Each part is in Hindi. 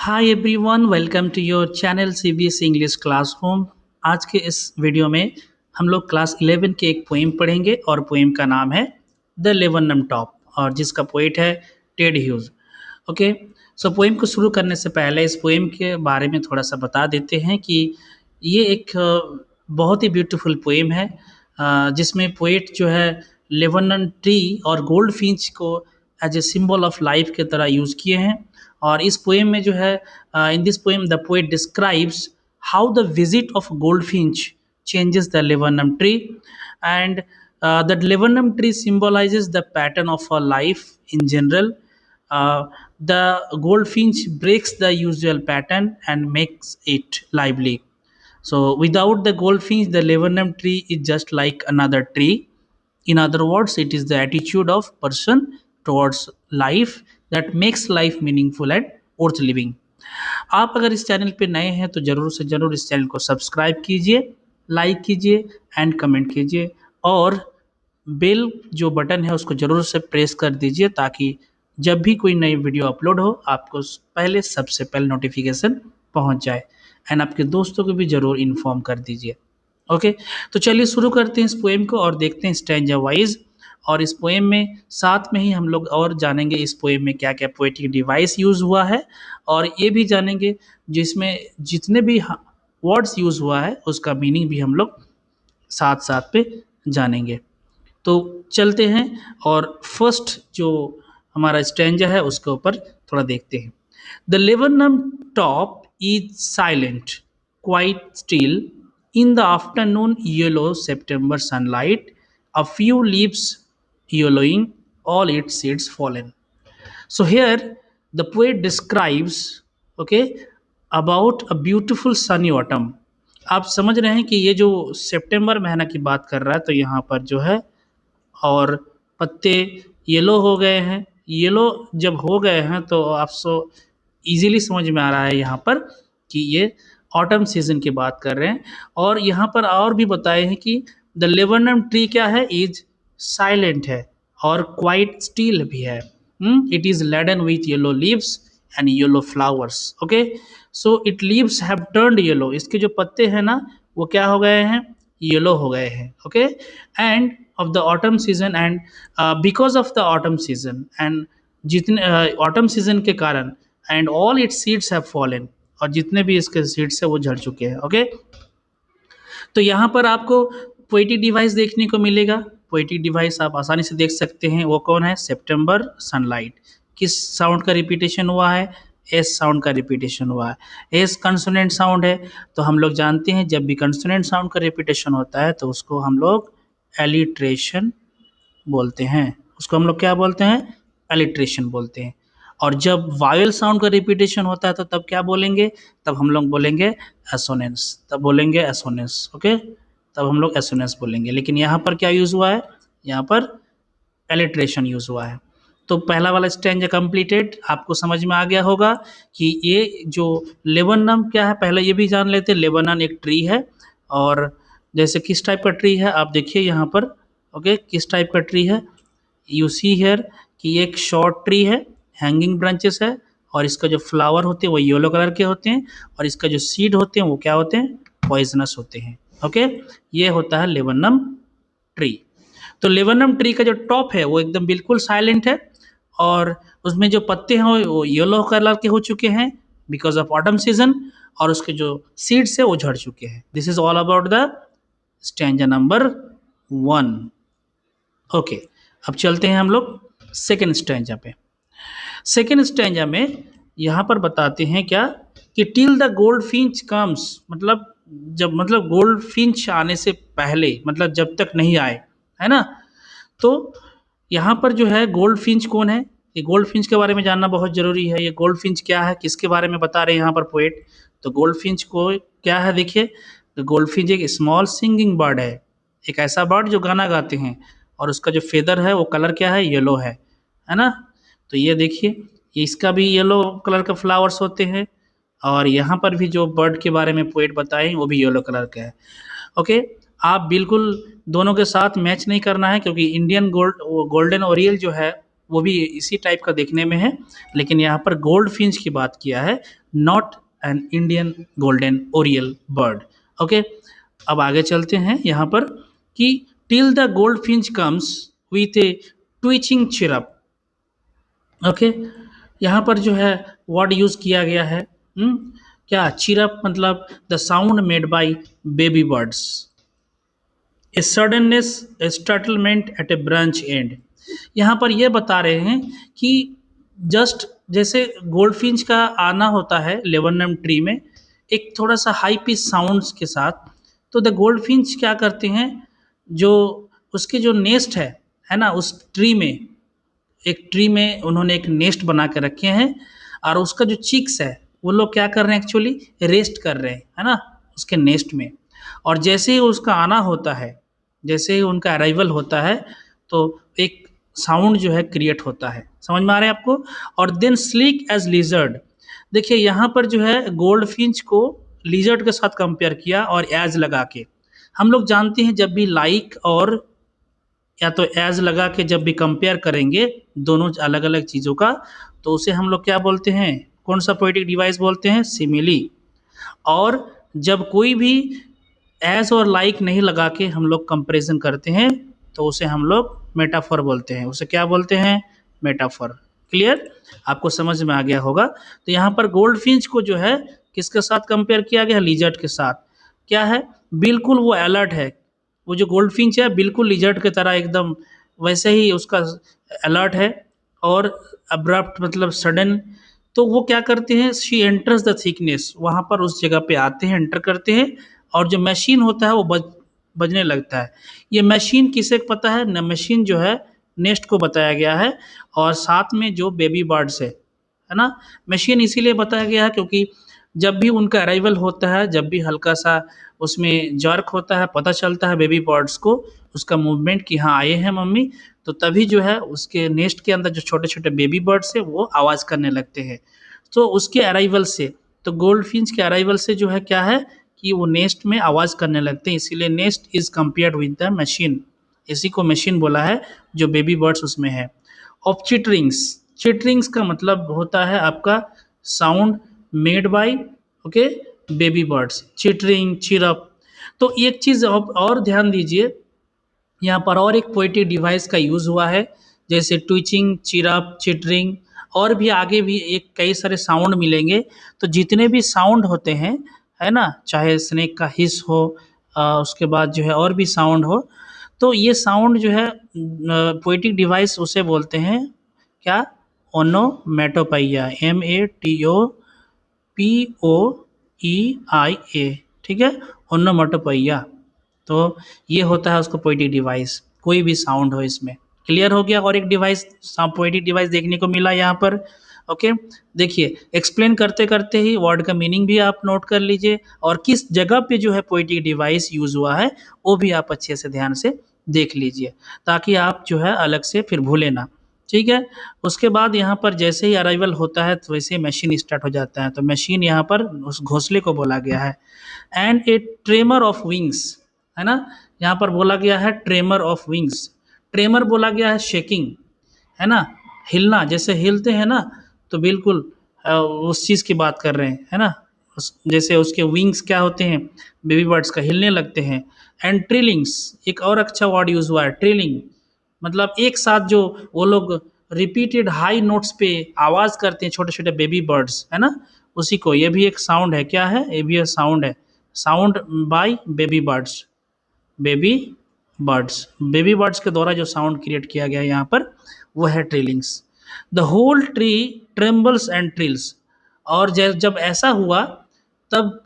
Hi everyone, welcome to your channel CBSE English classroom. आज के इस वीडियो में हम लोग क्लास 11 के एक पोएम पढ़ेंगे और पोएम का नाम है द लेवनम टॉप और जिसका पोइट है टेड ह्यूज। ओके, सो पोएम को शुरू करने से पहले इस पोएम के बारे में थोड़ा सा बता देते हैं कि ये एक बहुत ही ब्यूटीफुल पोएम है जिसमें पोएट जो है लेवनम ट्री और गोल्ड फिंच को as a symbol of life के तरह यूज़ किए हैं। और इस पोएम में जो है in this poem the poet describes how the visit of goldfinch changes the laburnum tree, and the laburnum tree symbolizes the pattern of our life in general. The goldfinch breaks the usual pattern and makes it lively. So without the goldfinch, the laburnum tree is just like another tree. In other words, it is the attitude of person towards life that makes life meaningful and worth living. आप अगर इस चैनल पे नए हैं तो ज़रूर से ज़रूर इस चैनल को सब्सक्राइब कीजिए, लाइक कीजिए एंड कमेंट कीजिए और बेल जो बटन है उसको ज़रूर से प्रेस कर दीजिए ताकि जब भी कोई नई वीडियो अपलोड हो आपको पहले सबसे पहले नोटिफिकेशन पहुंच जाए एंड आपके दोस्तों को भी ज़रूर इन्फॉर्म कर दीजिए। ओके, तो चलिए शुरू करते हैं इस पोएम को और देखते हैं स्टैंजा वाइज। और इस पोएम में साथ में ही हम लोग और जानेंगे इस पोएम में क्या क्या पोएटिक डिवाइस यूज़ हुआ है और ये भी जानेंगे जिसमें जितने भी वर्ड्स यूज़ हुआ है उसका मीनिंग भी हम लोग साथ साथ पे जानेंगे। तो चलते हैं और फर्स्ट जो हमारा स्टैंजा है उसके ऊपर थोड़ा देखते हैं। The laburnum top is silent quite still in the afternoon yellow September sunlight a few leaves yellowing, all its seeds fallen. So here the poet describes, okay, about a beautiful sunny autumn. आप समझ रहे हैं कि ये जो सितंबर महीना की बात कर रहा है तो यहाँ पर जो है और पत्ते येलो हो गए हैं। येलो जब हो गए हैं तो आप इजीली समझ में आ रहा है यहाँ पर कि ये ऑटम सीजन की बात कर रहे हैं। और यहाँ पर और भी बताए हैं कि द लेबनम ट्री क्या है, इज साइलेंट है और क्वाइट स्टिल भी है। It is laden with yellow leaves and yellow flowers. Okay, so it leaves have turned yellow, इसके जो पत्ते हैं ना वो क्या हो गए हैं, येलो हो गए हैं। Okay, end of the autumn season and because of the autumn season and जितने ऑटम सीजन के कारण and all it's seeds have fallen, और जितने भी इसके सीड्स है वो झड़ चुके हैं। ओके, तो यहाँ पर आपको पोएटिक डिवाइस देखने को मिलेगा। पोएटिक डिवाइस आप आसानी से देख सकते हैं, वो कौन है, सितंबर सनलाइट। किस साउंड का रिपीटेशन हुआ है, एस साउंड का रिपीटेशन हुआ है। एस कंसोनेंट साउंड है तो हम लोग जानते हैं जब भी कंसोनेंट साउंड का रिपीटेशन होता है तो उसको हम लोग एलिट्रेशन बोलते हैं। उसको हम लोग क्या बोलते हैं, एलिट्रेशन बोलते हैं। और जब वावेल साउंड का रिपीटेशन होता है तो तब क्या बोलेंगे, तब हम लोग बोलेंगे एसोनेंस, तब बोलेंगे एसोनेंस। ओके, तब हम लोग एसोनेंस बोलेंगे। लेकिन यहाँ पर क्या यूज़ हुआ है, यहाँ पर एलिट्रेशन यूज़ हुआ है। तो पहला वाला स्टैंजा कंप्लीटेड, आपको समझ में आ गया होगा कि ये जो लेबनम क्या है। पहले ये भी जान लेते हैं, लेबनन एक ट्री है और जैसे किस टाइप का ट्री है आप देखिए यहाँ पर। ओके, किस टाइप का ट्री है, यू सी हेयर कि एक शॉर्ट ट्री है, हैंगिंग ब्रांचेस है और इसका जो फ्लावर होते हैं वो येलो कलर के होते हैं और इसका जो सीड होते हैं वो क्या होते हैं, पॉइजनस होते हैं। ओके, ये होता है लेबनम ट्री। तो लेबनम ट्री का जो टॉप है वो एकदम बिल्कुल साइलेंट है और उसमें जो पत्ते हैं वो येलो कलर के हो चुके हैं बिकॉज ऑफ ऑटम सीजन, और उसके जो सीड्स है वो झड़ चुके हैं। This is all about the stanza number 1। Okay, अब चलते हैं हम लोग सेकेंड स्टैंजा पे। सेकेंड स्टैंजा में यहाँ पर बताते हैं क्या कि till the gold Finch comes, मतलब गोल्ड फिंच आने से पहले, मतलब जब तक नहीं आए, है ना। तो यहाँ पर जो है गोल्ड फिंच कौन है, ये गोल्ड फिंच के बारे में जानना बहुत ज़रूरी है। ये गोल्ड फिंच क्या है, किसके बारे में बता रहे हैं यहाँ पर पोएट। तो गोल्ड फिंच को क्या है, देखिए, तो गोल्ड फिंच एक स्मॉल सिंगिंग बर्ड है, एक ऐसा बर्ड जो गाना गाते हैं और उसका जो फेदर है वो कलर क्या है, येलो है ना। तो ये देखिए, इसका भी येलो कलर का फ्लावर्स होते हैं और यहाँ पर भी जो बर्ड के बारे में पोएट बताएं वो भी येलो कलर का है। ओके, आप बिल्कुल दोनों के साथ मैच नहीं करना है क्योंकि इंडियन गोल्डन ओरियल जो है वो भी इसी टाइप का देखने में है, लेकिन यहाँ पर गोल्ड फिंच की बात किया है, not an Indian golden Oryol bird. Okay, अब आगे चलते हैं यहाँ पर कि till the gold Finch comes with A twitching chirp. Okay, यहाँ पर जो है वर्ड यूज किया गया है, क्या चिरप मतलब the sound made by baby birds, a suddenness, a startlement at a branch end. यहाँ पर ये बता रहे हैं कि जस्ट जैसे गोल्डफिंच का आना होता है लेबनम ट्री में एक थोड़ा सा हाई पिच साउंड्स के साथ, तो द गोल्डफिंच क्या करते हैं, जो उसके जो नेस्ट है ना, उस ट्री में, एक ट्री में उन्होंने एक नेस्ट बना के रखे हैं, और उसका जो चिक्स है वो लोग क्या कर रहे हैं, एक्चुअली रेस्ट कर रहे हैं, है ना, उसके नेस्ट में। और जैसे ही उसका आना होता है, जैसे ही उनका अराइवल होता है, तो एक साउंड जो है क्रिएट होता है, समझ में आ रहा है आपको। और देन स्लीक एज लिजर्ड, देखिए यहाँ पर जो है गोल्ड फिंच को लिजर्ड के साथ कंपेयर किया और एज लगा के। हम लोग जानते हैं जब भी लाइक और या तो एज लगा के जब भी कंपेयर करेंगे दोनों अलग अलग चीज़ों का, तो उसे हम लोग क्या बोलते हैं, कौन सा पोएटिक डिवाइस बोलते हैं, सिमिली। और जब कोई भी एज और लाइक नहीं लगा के हम लोग कंपैरिजन करते हैं, तो उसे हम लोग मेटाफर बोलते हैं, उसे क्या बोलते हैं, मेटाफर। क्लियर, आपको समझ में आ गया होगा। तो यहाँ पर गोल्ड फिंच को जो है किसके साथ कंपेयर किया गया, लिजर्ड के साथ। क्या है, बिल्कुल वो अलर्ट है, वो जो गोल्ड फिंच है बिल्कुल लिजर्ड की तरह एकदम वैसे ही उसका अलर्ट है, और अब्रप्ट मतलब सडन। तो वो क्या करते हैं, शी एंटर्स द थिकनेस, वहाँ पर उस जगह पे आते हैं, एंटर करते हैं, और जो मशीन होता है वो बजने लगता है। ये मशीन किसे पता है न, मशीन जो है नेस्ट को बताया गया है, और साथ में जो बेबी बर्ड्स है ना। मशीन इसीलिए बताया गया है क्योंकि जब भी उनका अराइवल होता है, जब भी हल्का सा उसमें जर्क होता है, पता चलता है बेबी बर्ड्स को उसका मूवमेंट कि हाँ आए हैं मम्मी, तो तभी जो है उसके नेस्ट के अंदर जो छोटे छोटे बेबी बर्ड्स है वो आवाज़ करने लगते हैं। तो उसके अराइवल से, तो गोल्ड फिंच के अराइवल से जो है क्या है कि वो नेस्ट में आवाज़ करने लगते हैं, इसीलिए nest is compared with the machine, इसी को मशीन बोला है जो बेबी बर्ड्स उसमें है। ऑफ चिटरिंग्स, चिटरिंग्स का मतलब होता है आपका sound made bye, okay, baby birds, chittering, chirp. तो एक चीज़ और ध्यान दीजिए, यहाँ पर और एक पोएटिक डिवाइस का यूज़ हुआ है, जैसे ट्विचिंग, चिरप, चिटरिंग, और भी आगे भी एक कई सारे साउंड मिलेंगे। तो जितने भी साउंड होते हैं, है ना, चाहे स्नेक का हिस हो, उसके बाद जो है और भी साउंड हो, तो ये साउंड जो है पोएटिक डिवाइस उसे बोलते हैं क्या, ओनोमेटोपैया, MATOPOEIA, ठीक है, ओनोमेटोपैया। तो ये होता है उसको पोएटिक डिवाइस, कोई भी साउंड हो इसमें। क्लियर हो गया, और एक डिवाइस पोएटिक डिवाइस देखने को मिला यहाँ पर। ओके, देखिए एक्सप्लेन करते करते ही वर्ड का मीनिंग भी आप नोट कर लीजिए, और किस जगह पे जो है पोएटिक डिवाइस यूज़ हुआ है वो भी आप अच्छे से ध्यान से देख लीजिए, ताकि आप जो है अलग से फिर भूले ना। ठीक है, उसके बाद यहाँ पर जैसे ही अराइवल होता है तो वैसे ही मशीन स्टार्ट हो जाता है, तो मशीन यहाँ पर उस घोंसले को बोला गया है। And A tremor of wings, है ना, यहाँ पर बोला गया है ट्रेमर ऑफ विंग्स, ट्रेमर बोला गया है शेकिंग, है ना, हिलना, जैसे हिलते हैं ना, तो बिल्कुल उस चीज़ की बात कर रहे हैं, है ना, जैसे उसके विंग्स क्या होते हैं बेबी बर्ड्स का, हिलने लगते हैं। एंड ट्रिलिंग्स, एक और अच्छा वर्ड यूज़ हुआ है, ट्रिलिंग, मतलब एक साथ जो वो लोग रिपीटेड हाई नोट्स पे आवाज़ करते हैं छोटे छोटे बेबी बर्ड्स, है ना, उसी को, ये भी एक साउंड है, क्या है, ये भी एक साउंड है, sound bye baby birds, baby birds, baby birds के द्वारा जो साउंड क्रिएट किया गया है यहाँ पर वो है trillings. The whole tree trembles and trills, और जब ऐसा हुआ तब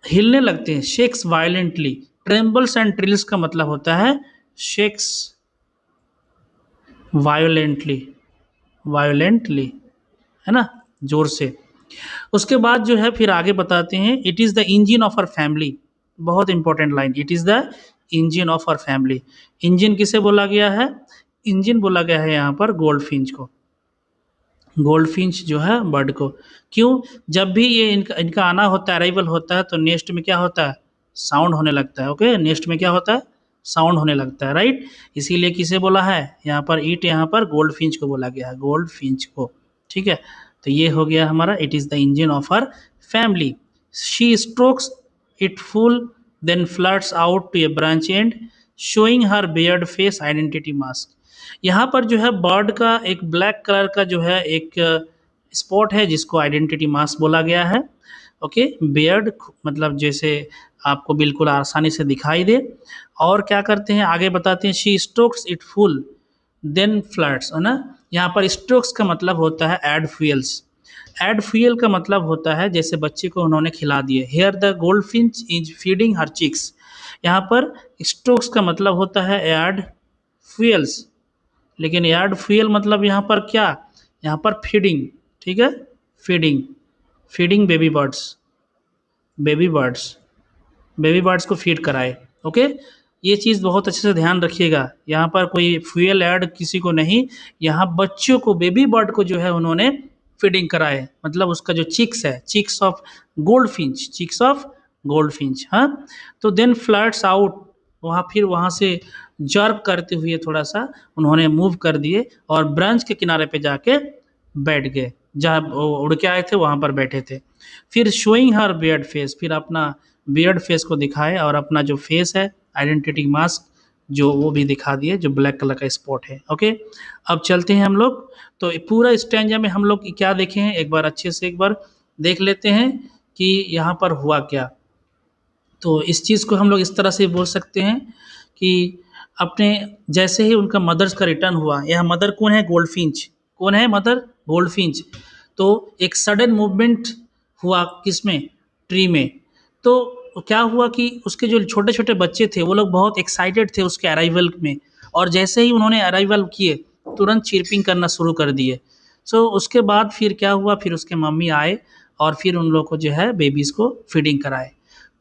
हिलने लगते हैं, shakes violently, trembles and trills का मतलब होता है शेक्स वायोलेंटली, वायोलेंटली, है ना, जोर से। उसके बाद जो है फिर आगे बताते हैं, it is the engine of our family, बहुत important line, it is the engine of our family. Engine किसे बोला गया है, इंजन बोला गया है यहाँ पर गोल्ड फिंच को, गोल्ड फिंच जो है बर्ड को। क्यों, जब भी ये इनका इनका आना होता है, अराइवल होता है, तो नेस्ट में क्या होता है, साउंड होने लगता है। ओके, नेस्ट में क्या होता है, साउंड होने लगता है, राइट। इसीलिए किसे बोला है यहाँ पर ईट, यहाँ पर गोल्ड फिंच को बोला गया है, गोल्ड फिंच को, ठीक है। तो ये हो गया हमारा, it is the engine of her family. She strokes it full then flits out to a branch and showing her bared face identity mask. यहाँ पर जो है बर्ड का एक ब्लैक कलर का जो है एक स्पॉट है जिसको आइडेंटिटी मास्क बोला गया है। ओके, बेयर्ड मतलब जैसे आपको बिल्कुल आसानी से दिखाई दे। और क्या करते हैं आगे बताते हैं, she strokes it full then floods, है ना। यहाँ पर स्ट्रोक्स का मतलब होता है ऐड फ्यूल्स। ऐड फ्यूल का मतलब होता है जैसे बच्चे को उन्होंने खिला दिए। Here the goldfinch is feeding her chicks. यहाँ पर स्ट्रोक्स का मतलब होता है ऐड फ्यूल्स, लेकिन यार्ड फ्यूल मतलब यहाँ पर क्या, यहाँ पर फीडिंग, ठीक है, feeding, feeding baby birds, baby birds, baby birds को फीड कराए। ओके, ये चीज़ बहुत अच्छे से ध्यान रखिएगा, यहाँ पर कोई फ्यूल ऐड किसी को नहीं, यहाँ बच्चों को, बेबी बर्ड को जो है उन्होंने फीडिंग कराए, मतलब उसका जो चिक्स है, chicks of goldfinch, chicks of goldfinch, हाँ। तो देन फ्लड्स आउट, वहाँ फिर वहाँ से जर्क करते हुए थोड़ा सा उन्होंने मूव कर दिए और ब्रांच के किनारे पे जाके बैठ गए, जहाँ वो उड़ के आए थे वहाँ पर बैठे थे। फिर शोइंग हर बियर्ड फेस, फिर अपना बियर्ड फेस को दिखाए और अपना जो फेस है आइडेंटिटी मास्क जो वो भी दिखा दिए, जो ब्लैक कलर का स्पॉट है। ओके, अब चलते हैं हम लोग। तो पूरा स्टैंजा में हम लोग क्या देखे हैं, एक बार अच्छे से एक बार देख लेते हैं कि यहाँ पर हुआ क्या। तो इस चीज़ को हम लोग इस तरह से बोल सकते हैं कि अपने जैसे ही उनका मदर्स का रिटर्न हुआ, यह मदर कौन है, गोल्डफिंच, कौन है मदर, गोल्डफिंच। तो एक सडन मूवमेंट हुआ किसमें, ट्री में। तो क्या हुआ कि उसके जो छोटे छोटे बच्चे थे वो लोग बहुत एक्साइटेड थे उसके अराइवल में, और जैसे ही उन्होंने अराइवल किए तुरंत चिरपिंग करना शुरू कर दिए। सो उसके बाद फिर क्या हुआ, फिर उसके मम्मी आए और फिर उन लोग को जो है बेबीज़ को फीडिंग कराए।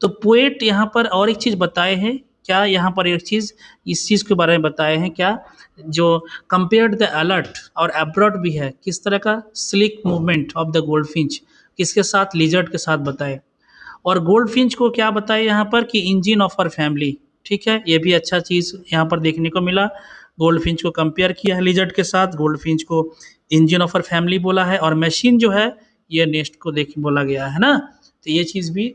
तो पोएट यहाँ पर और एक चीज़ बताए हैं, क्या यहाँ पर एक चीज़, इस चीज़ के बारे में बताए हैं क्या, जो कंपेयर्ड द अलर्ट और एब्रॉड भी है किस तरह का, slick movement of the goldfinch, किसके साथ, लिजर्ड के साथ बताए। और गोल्डफिंच को क्या बताए यहाँ पर कि इंजन ऑफ आवर फैमिली, ठीक है, ये भी अच्छा चीज़ यहाँ पर देखने को मिला। गोल्डफिंच को कंपेयर किया है लिजर्ड के साथ, गोल्डफिंच को इंजन ऑफ आवर फैमिली बोला है, और मशीन जो है ये नेस्ट को देख बोला गया है ना। तो ये चीज़ भी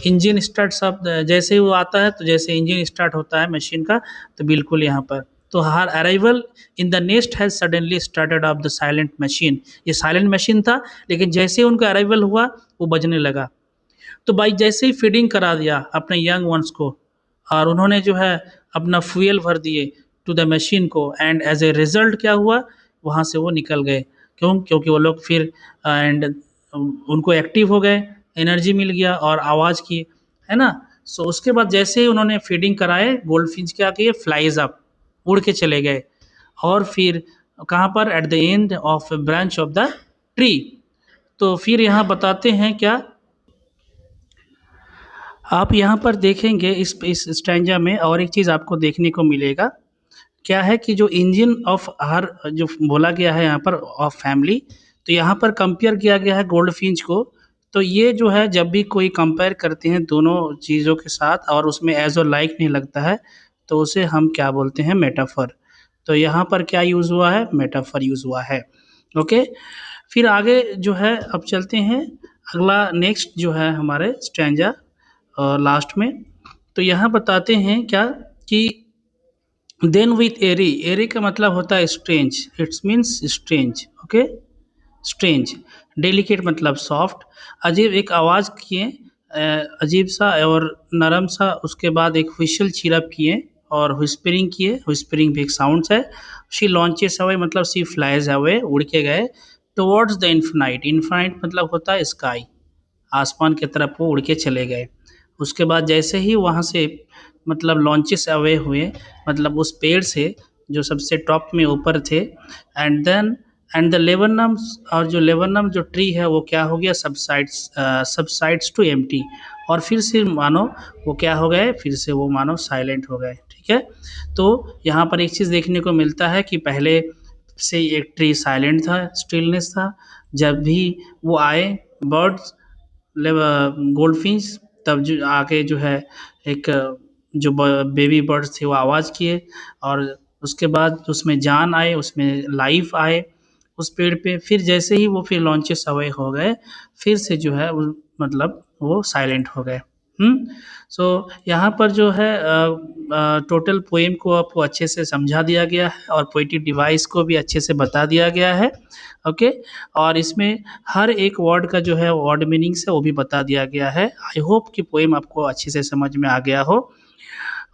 इंजन स्टार्ट शब्द जैसे ही वो आता है, तो जैसे इंजन स्टार्ट होता है मशीन का, तो बिल्कुल यहाँ पर, तो हर arrival in the nest has suddenly started off the silent machine. ये साइलेंट मशीन था, लेकिन जैसे ही उनका अराइवल हुआ वो बजने लगा। तो भाई जैसे ही फीडिंग करा दिया अपने यंग वंस को, और उन्होंने जो है अपना फ्यूल भर दिए टू द मशीन को, एंड एज ए रिजल्ट क्या हुआ, वहाँ से वो निकल गए। क्यों, क्योंकि वो लोग फिर एंड उनको एक्टिव हो गए, एनर्जी मिल गया और आवाज़ की, है ना। सो उसके बाद जैसे ही उन्होंने फीडिंग कराए, गोल्डफिंच क्या किए, फ्लाइज अप, उड़ के चले गए। और फिर कहाँ पर, at the end of branch of the tree. तो फिर यहाँ बताते हैं क्या, आप यहाँ पर देखेंगे इस स्टैंजा में और एक चीज़ आपको देखने को मिलेगा, क्या है कि जो इंजन ऑफ हर जो बोला गया है यहाँ पर ऑफ फैमिली, तो यहाँ पर कंपेयर किया गया है गोल्डफिंच को। तो ये जो है जब भी कोई कंपेयर करते हैं दोनों चीज़ों के साथ और उसमें एज और लाइक नहीं लगता है, तो उसे हम क्या बोलते हैं, मेटाफर। तो यहाँ पर क्या यूज़ हुआ है, मेटाफर यूज़ हुआ है। ओके, फिर आगे जो है अब चलते हैं, अगला नेक्स्ट जो है हमारे स्टैंजा लास्ट में। तो यहाँ बताते हैं क्या कि देन विथ एरी, एरी का मतलब होता है strange, it's means strange. Okay, strange, delicate मतलब सॉफ्ट, अजीब एक आवाज़ किए, अजीब सा और नरम सा, उसके बाद एक व्हिसल चिरप किए और व्हिस्परिंग किए, व्हिस्परिंग भी एक साउंड है। शी लॉन्चेस अवे मतलब सी फ्लाइज अवे, उड़ के गए टुवर्ड्स द इन्फिनाइट, इन्फिनाइट मतलब होता है स्काई, आसमान की तरफ वो उड़ के चले गए। उसके बाद जैसे ही वहाँ से मतलब लॉन्चेस अवे हुए, मतलब उस पेड़ से जो सबसे टॉप में ऊपर थे, एंड देन एंड द लेबनम्स, और जो लेबनम जो ट्री है वो क्या हो गया, सबसाइड्स टू एम्प्टी, और फिर से मानो वो क्या हो गए, फिर से वो मानो साइलेंट हो गए, ठीक है। तो यहाँ पर एक चीज़ देखने को मिलता है कि पहले से एक ट्री साइलेंट था, स्टिलनेस था, जब भी वो आए बर्ड्स गोल्डफिश, तब जो आके जो है एक जो बेबी बर्ड्स थे वो आवाज़ किए, और उसके बाद उसमें जान आए, उसमें लाइफ आए उस पेड़ पे। फिर जैसे ही वो फिर लॉन्चेस अवे हो गए, फिर से जो है मतलब वो साइलेंट हो गए। सो यहाँ पर जो है टोटल पोएम को आपको अच्छे से समझा दिया गया है, और पोएटिक डिवाइस को भी अच्छे से बता दिया गया है। ओके। और इसमें हर एक वर्ड का जो है वर्ड मीनिंग्स है वो भी बता दिया गया है। आई होप कि पोएम आपको अच्छे से समझ में आ गया हो।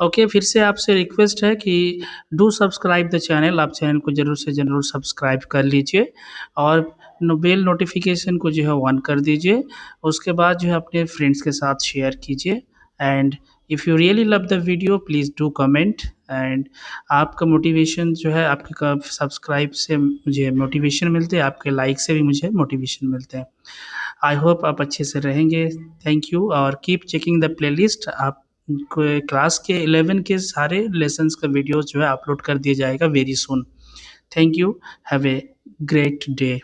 ओके, फिर से आपसे रिक्वेस्ट है कि डू सब्सक्राइब द चैनल, आप चैनल को ज़रूर से ज़रूर सब्सक्राइब कर लीजिए, और बेल नोटिफिकेशन को जो है ऑन कर दीजिए। उसके बाद जो है अपने फ्रेंड्स के साथ शेयर कीजिए। And if you really love the video please do comment. And आपका मोटिवेशन जो है, आपके सब्सक्राइब से मुझे मोटिवेशन मिलते हैं, आपके लाइक से भी मुझे मोटिवेशन मिलते हैं। आई होप आप अच्छे से रहेंगे। थैंक यू, और कीप चेकिंग द प्लेलिस्ट। आप क्लास के 11 के सारे लेसन्स का वीडियोस जो है अपलोड कर दिया जाएगा very soon. Thank you. Have a great day.